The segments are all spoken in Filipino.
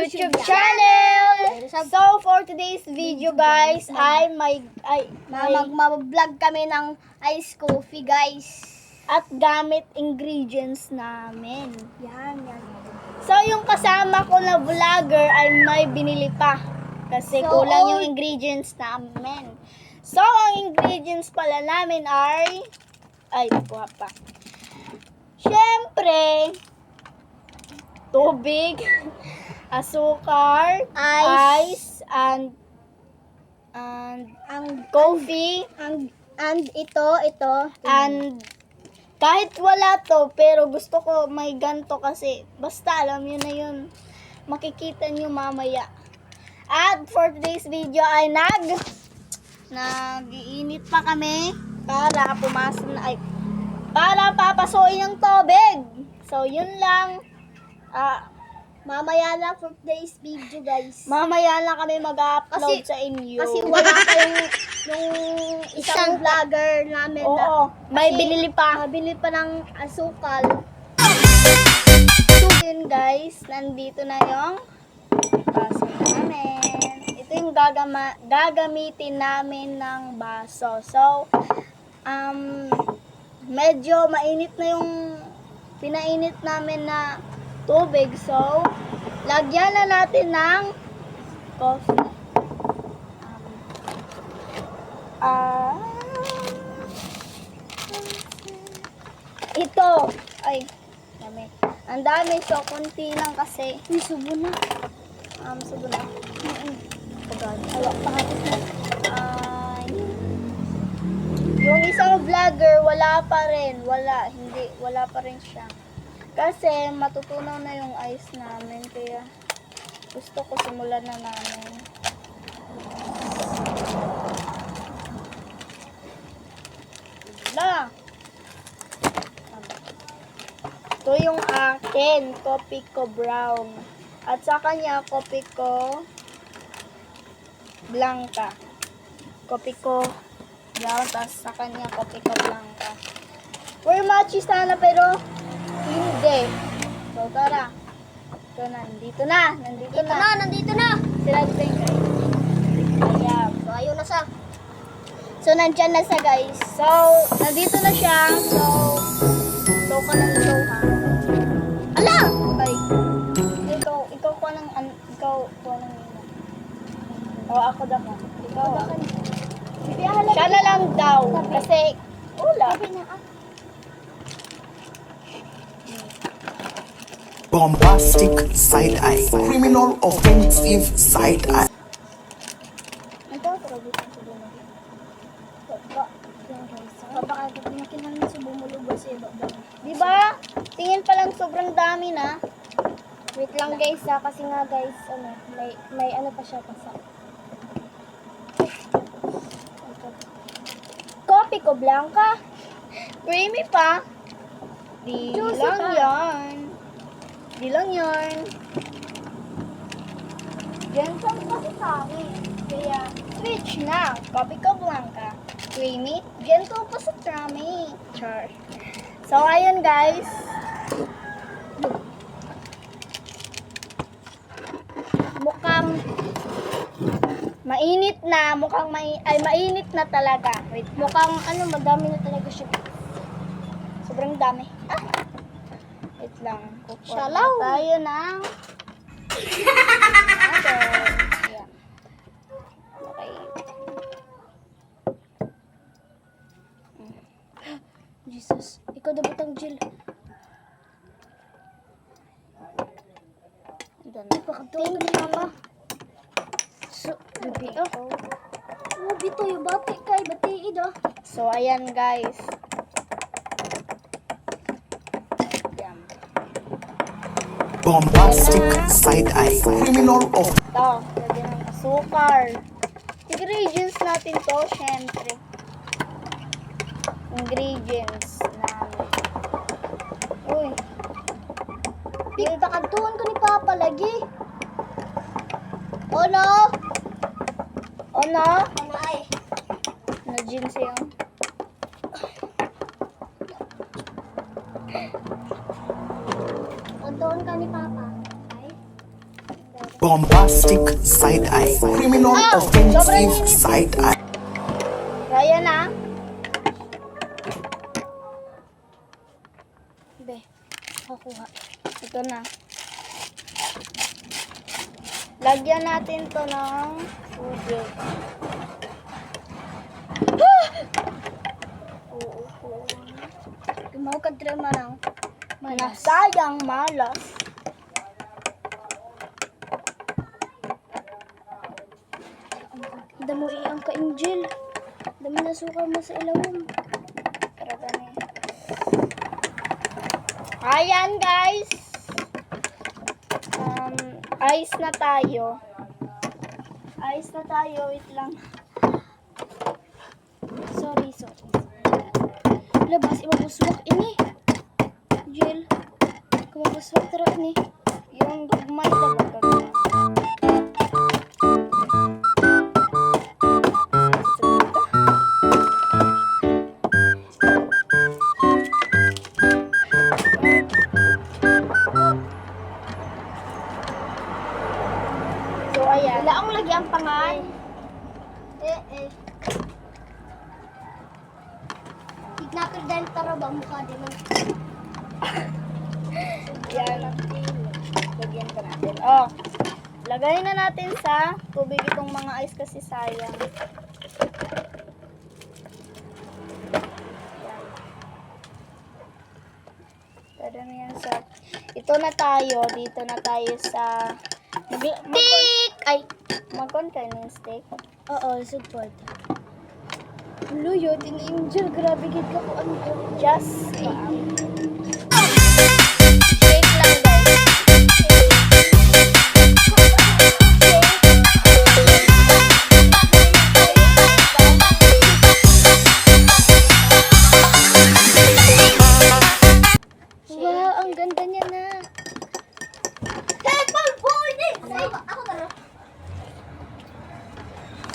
YouTube channel! So, for today's video guys, Mag-vlog kami ng ice coffee guys. at gamit ingredients namin. Yan. So, yung kasama ko na vlogger ay may binili pa. Kasi So, kulang yung ingredients namin. So, ang ingredients pala namin ay, kuha pa. Siyempre, tubig, asukar, ice, and coffee, And ito. and kahit wala to, pero gusto ko may ganto kasi basta alam nyo na yun. Makikita nyo mamaya. At for today's video ay nag-iinit pa kami para pumasok na para papasuin yung tubig. So, yun lang. Mamaya lang for today's video guys. Mamaya lang kami mag-upload sa inyo. Kasi wala pa yung isang vlogger namin Oo, may binili pa. Mabili pa ng asukal. So, yun guys, nandito na yung baso namin. Ito yung gagamitin namin ng baso. So, medyo mainit na yung pinainit namin na tubig. So, lagyan na natin ng coffee. Ito. Ay, dami. Ang dami. So, konti lang kasi. Uy, subo na. Subo na. Pagod. Awa, pangapos na. Yung isang vlogger, wala pa rin. Wala pa rin siya. Kasi matutunaw na yung ice namin. Kaya gusto ko simulan na namin. Na! Ito yung akin, coffee ko brown. At sa kanya, coffee ko blanca. Coffee ko brown, tapos sa kanya, coffee ko blanca. We're matchy sana, pero hindi. So, tara. Ito na, nandito na. Nandito na. Sila dito yung guys. Ayan. So, ayun na siya. So, nandyan na siya, guys. So, nandito na siya. So, show ka ng show, ha? Ala! Ay. Ikaw ko ng ako daw. Ikaw, siya na lang daw. Kasi, ula. Bombastic side eye, criminal offensive side eye. Ito, trabi ko sa bumo. Baka pinakinan mo sa bumulubo sa iba. Diba? Tingin pa lang sobrang dami na. Wait lang guys kasi nga guys, may ano pa siya pasa. Coffee ko blanca. Creamy pa. Di Juicy lang pa. yan. Di lang yan. Gentle kasi sa akin. Kaya, switch na. Coffee ko blanca. Creamy. Gentle pa sa tummy. Char. So, ayun guys. Mukhang mainit na. Mainit na talaga. Wait. Mukhang madami na talaga siya. Sobrang dami. Wait lang. Kukuha Shalaw. na tayo ng Ayan. Okay. Jesus, ikaw daw butang Jill. Pakagtuon ka ni Papa. So, bibi oh. Oh, bito yung bati kay batiid oh. So, ayan guys. Yan. Bombastic side eye, criminal of Ito. Lagyan ng asukar. Ingredients natin to, syempre. Ingredients namin. Uy. Pakagtuon ko ni Papa lagi. Oh no! Oh no! Anay. Na-jeans yung Pagtuon ka ni Papa. Ay. Bombastic side eye. Criminal offensive side eye. Kaya na. Be, kukuha. Ito na. Lagyan natin to ng tubig. Kumaw ka drama lang. Nasayang malas. Damo iyang ka Angel. Damo na sukar mo sa ilawom. Para gani. Ayan guys. Ice na tayo. Ice na tayo. Wait lang. Sorry. Labas, imabuswak ini. Angel, kumabuswak tara ini. Yung gugmay na ba? So, ayan. Wala akong lagi ang pangan. Kidnapper dahil tara ba mukha din ang Yan. Lagyan pa natin. Oh. Lagay na natin sa tubig itong mga ice kasi sayang. Pwede na yan sa... Ito na tayo. Dito na tayo sa... Tik! Ay, Magkon kayo ng steak. oo, support. Luyo, din Angel, grabe gid ka ko ano ko. Just shake lang guys. Wow, ang ganda niya na.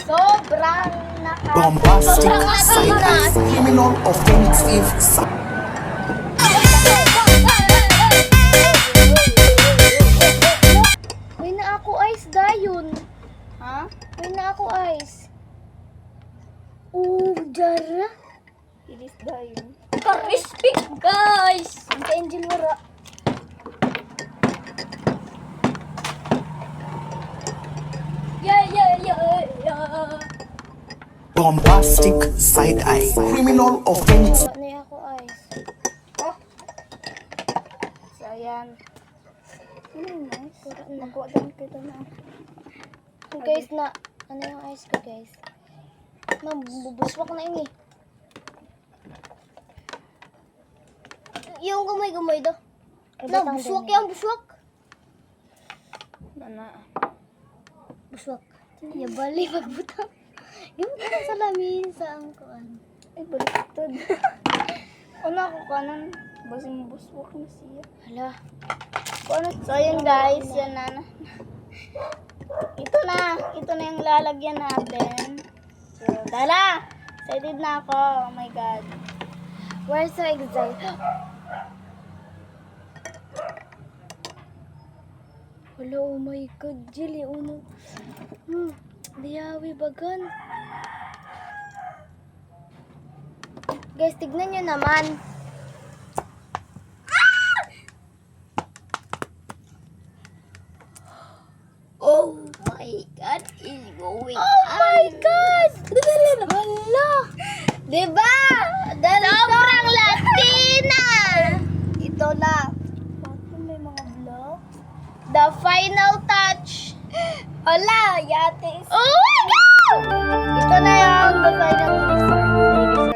Sobrang Bombastic side eye. Criminal offensive side. May na ako ice dayon. Ha? May na ako ice. Oh, jara. Ilis dayon. Ka-respect, guys! Ang ka-Angel wara. Yeah. Bombastic side eye. Criminal offensive. Wala na ako ice. Oh. So, ayan. Nice. Wala na. Nakuha din kita na. Guys, na, ano yung ice ko, guys? Bubuswak na ini. Yung gumoy daw. Na, buswak yan, buswak. Mana. Buswak. Ya, bali, magbutang. Yung parang salamin sa angkuan. Ay, baliktad. Una ko kanan. Basi mabuswak na siya. Hala. So, ayun guys. Yan na. Ito na yung lalagyan natin. So, tara! Excited na ako. Oh my God. We're so excited. Wala, oh my God, Jilly, uno. Diyawi bagan. Guys, tignan nyo naman. Oh my God. Is going Oh my God! Hala! Diba? Sobrang Latina! Ito na. Bakit may mga blocks? The final touch. Hala, yates. Oh my God! Ito na yung the final resort.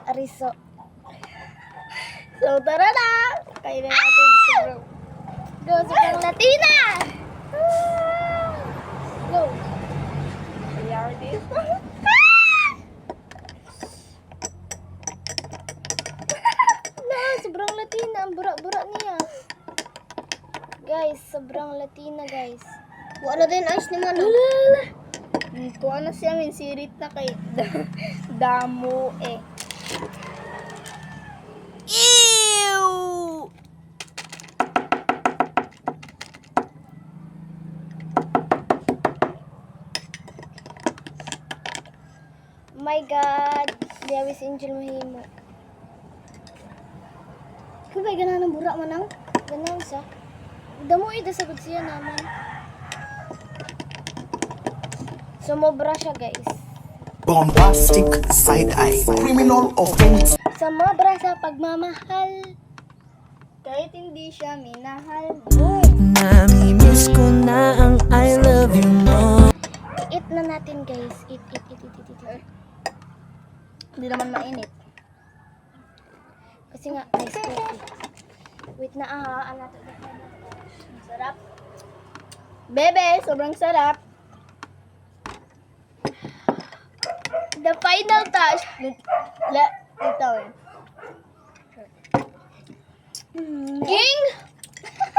Ariso. So, tara na. Kainin natin sobrang. Go, sobrang Latina! Go. Kaya this. Na, sobrang Latina. Ang bura-bura niya. Guys, sobrang Latina, guys. Wala din ice ni Mano. Kuha na siya, may sirit na kay Damo eh. Ew! my God. Diawis Angel mahimo. Kung ba ganahan ng bura manang? Ganahan sa. Damo ida sagod siya naman. Sumobra siya guys. Bombastic side eye. Criminal offense. Sumobra sa pagmamahal. Kahit hindi siya minahal mo. Namimiss ko na ang I love you mo. I-eat na natin guys. Eat. Hindi naman mainit. Kasi nga ice coffee. Wait na ano to. Sarap. Bebe, sobrang sarap. The final touch. Ito eh. King!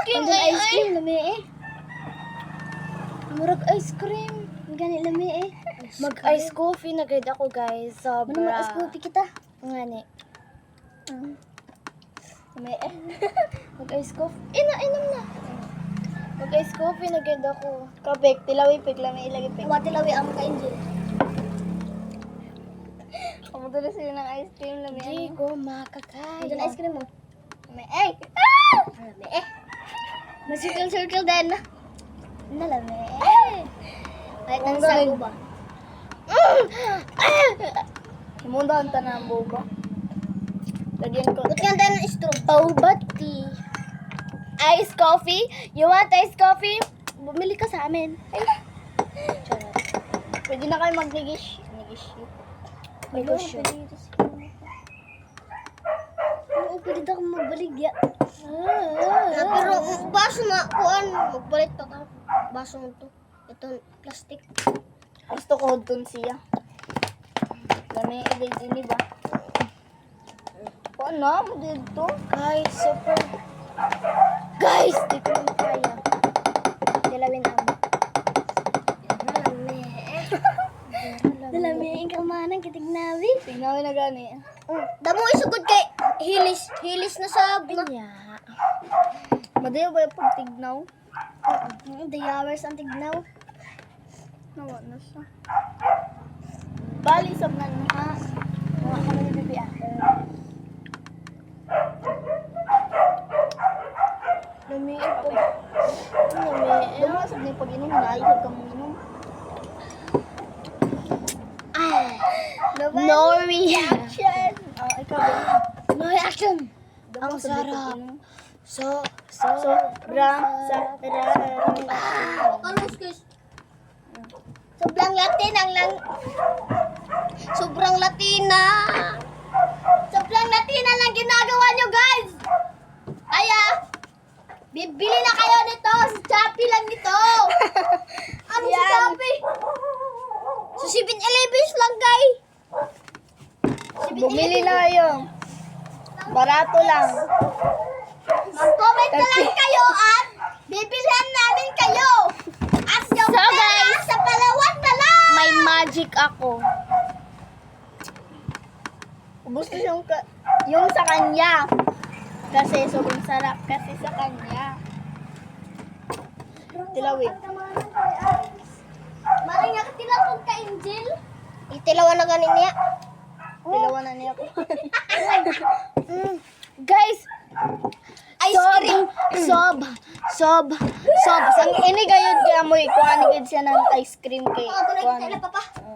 King Andun ay ice cream, lami eh. Murag ice cream. Gani lami eh. Mag ice coffee na gid ako guys. Sobra. Ano mag-ice coffee kita? Ngani. May Mag ice coffee. Inom na. Mag ice coffee na gid ako. Kapek, tilawi pek, lami ilagi pek. Tilawi ang ka Angel. Kamutulo sila ng ice cream, lami Di ano. ko makakaya. Andun ice cream mo. Lami eh. Lami eh. Circle din. Nalami Eh. Kahit Ang nang galing. sago ba? Himunda ang tanang buko. Lagyan ko. Ba't nga tayo ng straw? Boba tea. Ice coffee? You want ice coffee? Bumili ka sa amin. Charot. Pwede na kayo mag-negish. Negosyo. Oo, pwede na akong magbaligya. Pero baso na, kuan, magbalit pa ka. Baso mo to. Ito, plastic. Gusto ko dun siya. Lami ilay din ba? Paano mo dito? Guys, super. Guys, di ko na kaya. Dalawin ako. Dalami ang kamanang kitignawi. Tingnan mo na gani. Damo isugod kay hilis na sabi niya. Madayo ba yung pagtignaw? The hours ang tignaw. Nawa na siya. Bali, sabnan mo ha. Mga kami ni Bibi Lami ito. Lami. Lumasag na yung pag-inom. Naayos ka mong inom. No reaction. Ikaw ba? No reaction. Ang Lumasag na yung sarap. pag-inom. Sobrang sarap. Sobrang Latin ang lang. Sobrang Latina. Sobrang Latina lang ginagawa nyo, guys. Kaya, bibili na kayo nito. Sa Shopee lang nito. Ano sa Yan. Shopee? Sa 7-Eleven lang, guys. Bumili na kayo. Barato lang. Mag-comment na lang kayo at bibilhan namin kayo. At yung pera sa Palawan na lang. May magic ako. Gusto yung sa kanya. Kasi sobrang sarap. Kasi sa kanya. Tilawin. Maring nga tilawag ka, Angel. Itilawan na ganin niya. Tilawan na niya ako. Guys, ice cream. Sob. Ang inigayod kay amoy. Kung anigid siya ng ice cream kay kuan.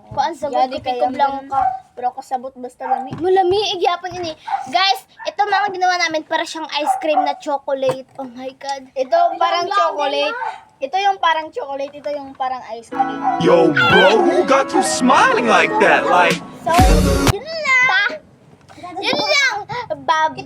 Kuan sa buko ko blanca. Pero kasabot basta lami. Mulami, igyapon ini. Guys, ito mga ginawa namin para siyang ice cream na chocolate. Oh my God. Ito parang chocolate. Ito yung parang chocolate. Ito yung parang ice cream. Yo, bro, who got you smiling like that? Like, So, Yun lang. Yun lang. Bye-bye.